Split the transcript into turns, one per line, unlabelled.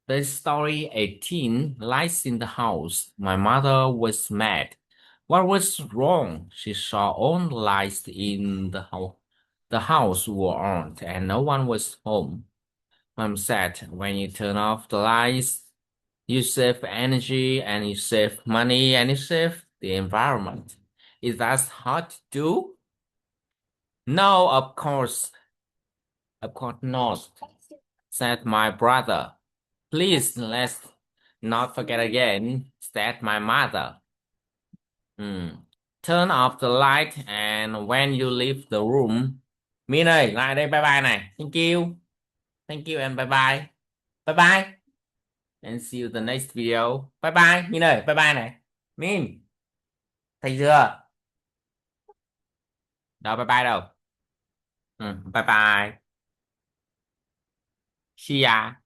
The story 18, lights in the house. My mother was mad. What was wrong? She saw all the lights in the house were on and no one was home. Mom said, when you turn off the lights, you save energy and you save money and you save the environment. Is that hard to do? No, of course. Of course not, said my brother. Please, let's not forget again, said my mother. Turn off the light and when you leave the room. Min ơi, lại đây bye bye này. Thank you. Thank you and bye bye. Bye bye. And see you the next video. Bye bye. Min ơi, bye bye này. Min, thấy chưa? Đâu bye bye đâu. Bye bye. See ya.